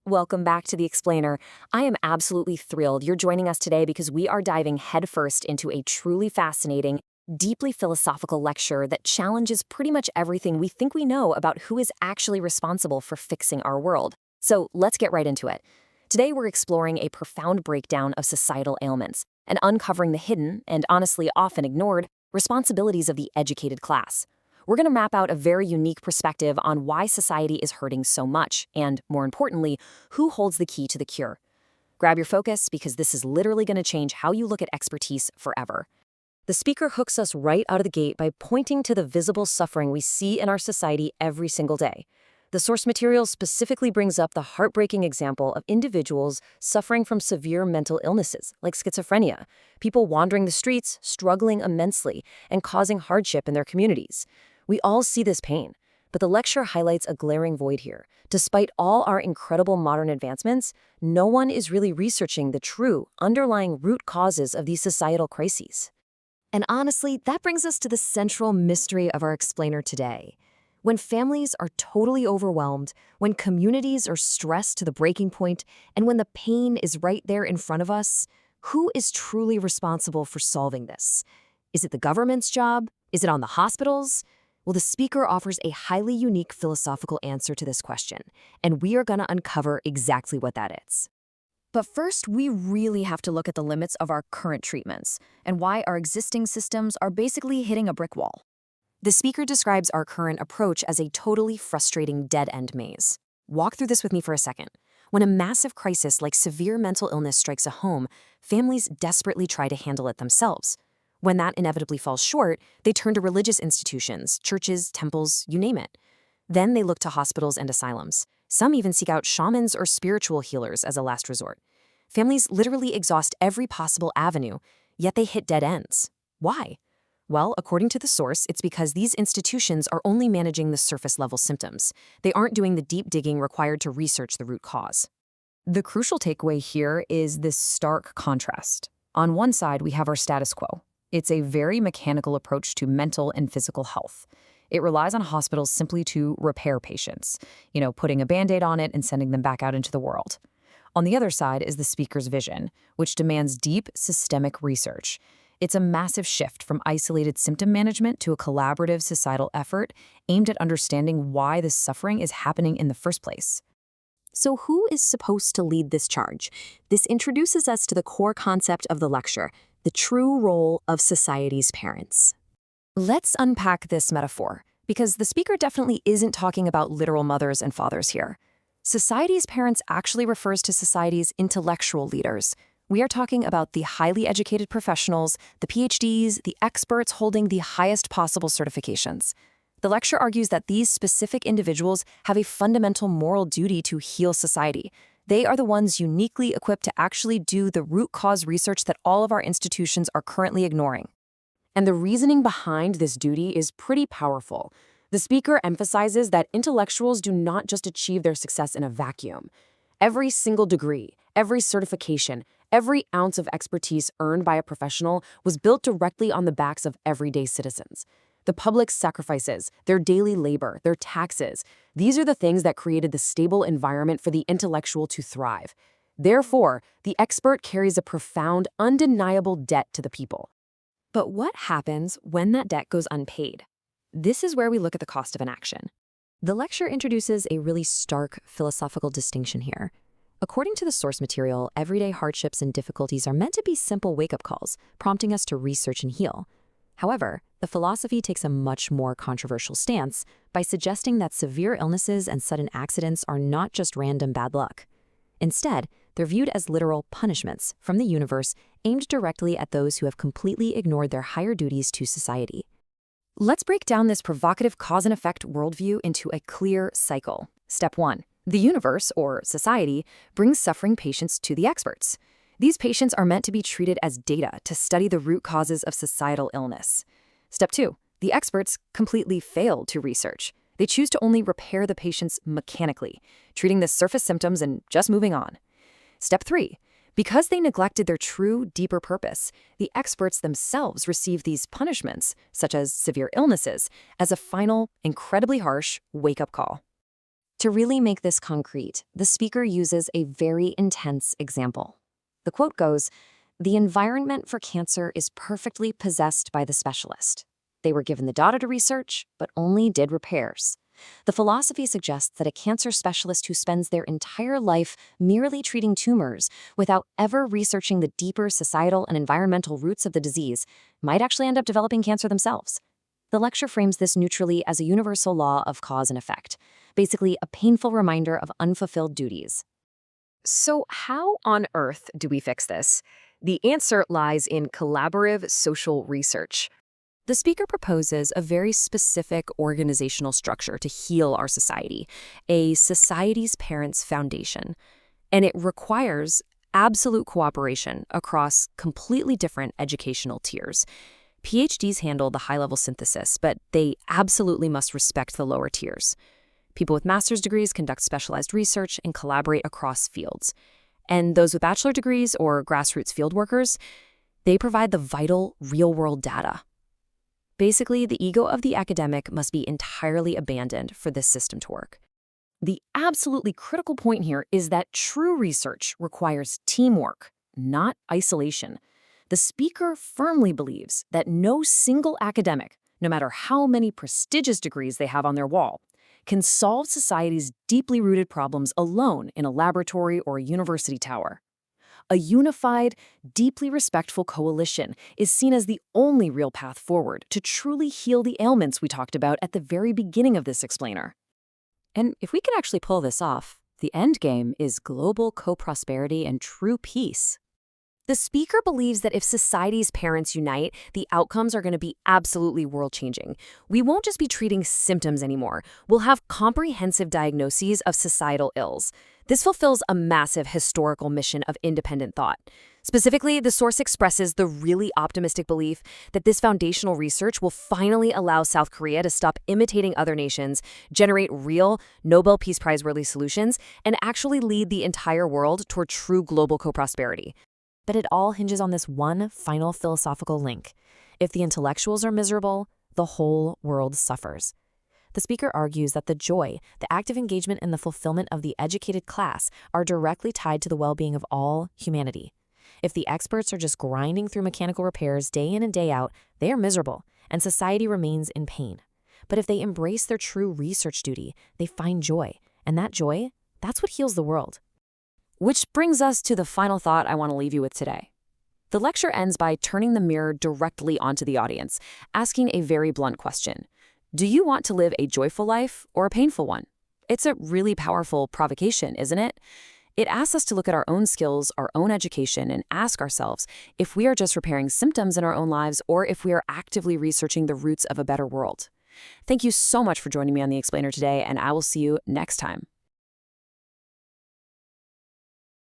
Welcome back to The Explainer. I am absolutely thrilled you're joining us today because we are diving headfirst into a truly fascinating, deeply philosophical lecture that challenges pretty much everything we think we know about who is actually responsible for fixing our world. So let's get right into it. Today we're exploring a profound breakdown of societal ailments and uncovering the hidden, and honestly often ignored, responsibilities of the educated class. We're going to map out a very unique perspective on why society is hurting so much, and, more importantly, who holds the key to the cure. Grab your focus because this is literally going to change how you look at expertise forever. The speaker hooks us right out of the gate by pointing to the visible suffering we see in our society every single day. The source material specifically brings up the heartbreaking example of individuals suffering from severe mental illnesses, like schizophrenia, people wandering the streets, struggling immensely, and causing hardship in their communities. We all see this pain, but the lecture highlights a glaring void here. Despite all our incredible modern advancements, no one is really researching the true, underlying root causes of these societal crises. And honestly, that brings us to the central mystery of our explainer today. When families are totally overwhelmed, when communities are stressed to the breaking point, and when the pain is right there in front of us, who is truly responsible for solving this? Is it the government's job? Is it on the hospitals? Well, the speaker offers a highly unique philosophical answer to this question, and we are going to uncover exactly what that is. But first, we really have to look at the limits of our current treatments and why our existing systems are basically hitting a brick wall. The speaker describes our current approach as a totally frustrating dead-end maze. Walk through this with me for a second. When a massive crisis like severe mental illness strikes a home, families desperately try to handle it themselves. When that inevitably falls short, they turn to religious institutions, churches, temples, you name it. Then they look to hospitals and asylums. Some even seek out shamans or spiritual healers as a last resort. Families literally exhaust every possible avenue, yet they hit dead ends. Why? Well, according to the source, it's because these institutions are only managing the surface-level symptoms. They aren't doing the deep digging required to research the root cause. The crucial takeaway here is this stark contrast. On one side, we have our status quo. It's a very mechanical approach to mental and physical health. It relies on hospitals simply to repair patients, putting a Band-Aid on it and sending them back out into the world. On the other side is the speaker's vision, which demands deep, systemic research. It's a massive shift from isolated symptom management to a collaborative societal effort aimed at understanding why this suffering is happening in the first place. So who is supposed to lead this charge? This introduces us to the core concept of the lecture, the true role of society's parents. Let's unpack this metaphor, because the speaker definitely isn't talking about literal mothers and fathers here. Society's parents actually refers to society's intellectual leaders. We are talking about the highly educated professionals, the PhDs, the experts holding the highest possible certifications. The lecture argues that these specific individuals have a fundamental moral duty to heal society. They are the ones uniquely equipped to actually do the root cause research that all of our institutions are currently ignoring. And the reasoning behind this duty is pretty powerful. The speaker emphasizes that intellectuals do not just achieve their success in a vacuum. Every single degree, every certification, every ounce of expertise earned by a professional was built directly on the backs of everyday citizens. The public's sacrifices, their daily labor, their taxes, these are the things that created the stable environment for the intellectual to thrive. Therefore, the expert carries a profound, undeniable debt to the people. But what happens when that debt goes unpaid? This is where we look at the cost of inaction. The lecture introduces a really stark philosophical distinction here. According to the source material, everyday hardships and difficulties are meant to be simple wake-up calls, prompting us to research and heal. However, the philosophy takes a much more controversial stance by suggesting that severe illnesses and sudden accidents are not just random bad luck. Instead, they're viewed as literal punishments from the universe aimed directly at those who have completely ignored their higher duties to society. Let's break down this provocative cause and effect worldview into a clear cycle. Step 1. The universe, or society, brings suffering patients to the experts. These patients are meant to be treated as data to study the root causes of societal illness. Step 2. The experts completely fail to research. They choose to only repair the patients mechanically, treating the surface symptoms and just moving on. Step 3. Because they neglected their true, deeper purpose, the experts themselves receive these punishments, such as severe illnesses, as a final, incredibly harsh wake-up call. To really make this concrete, the speaker uses a very intense example. The quote goes, "The environment for cancer is perfectly possessed by the specialist. They were given the data to research, but only did repairs." The philosophy suggests that a cancer specialist who spends their entire life merely treating tumors without ever researching the deeper societal and environmental roots of the disease might actually end up developing cancer themselves. The lecture frames this neutrally as a universal law of cause and effect, basically a painful reminder of unfulfilled duties. So how on earth do we fix this? The answer lies in collaborative social research. The speaker proposes a very specific organizational structure to heal our society, a Society's Parents Foundation. And it requires absolute cooperation across completely different educational tiers. PhDs handle the high-level synthesis, but they absolutely must respect the lower tiers. People with master's degrees conduct specialized research and collaborate across fields. And those with bachelor degrees or grassroots field workers, they provide the vital, real-world data. Basically, the ego of the academic must be entirely abandoned for this system to work. The absolutely critical point here is that true research requires teamwork, not isolation. The speaker firmly believes that no single academic, no matter how many prestigious degrees they have on their wall, can solve society's deeply rooted problems alone in a laboratory or a university tower. A unified, deeply respectful coalition is seen as the only real path forward to truly heal the ailments we talked about at the very beginning of this explainer. And if we can actually pull this off, the end game is global co-prosperity and true peace. The speaker believes that if society's parents unite, the outcomes are going to be absolutely world-changing. We won't just be treating symptoms anymore. We'll have comprehensive diagnoses of societal ills. This fulfills a massive historical mission of independent thought. Specifically, the source expresses the really optimistic belief that this foundational research will finally allow South Korea to stop imitating other nations, generate real Nobel Peace Prize-worthy solutions, and actually lead the entire world toward true global co-prosperity. But it all hinges on this one final philosophical link. If the intellectuals are miserable, the whole world suffers. The speaker argues that the joy, the active engagement, and the fulfillment of the educated class are directly tied to the well-being of all humanity. If the experts are just grinding through mechanical repairs day in and day out, they are miserable, and society remains in pain. But if they embrace their true research duty, they find joy, and that joy, that's what heals the world. Which brings us to the final thought I want to leave you with today. The lecture ends by turning the mirror directly onto the audience, asking a very blunt question. Do you want to live a joyful life or a painful one? It's a really powerful provocation, isn't it? It asks us to look at our own skills, our own education, and ask ourselves if we are just repairing symptoms in our own lives or if we are actively researching the roots of a better world. Thank you so much for joining me on The Explainer today, and I will see you next time.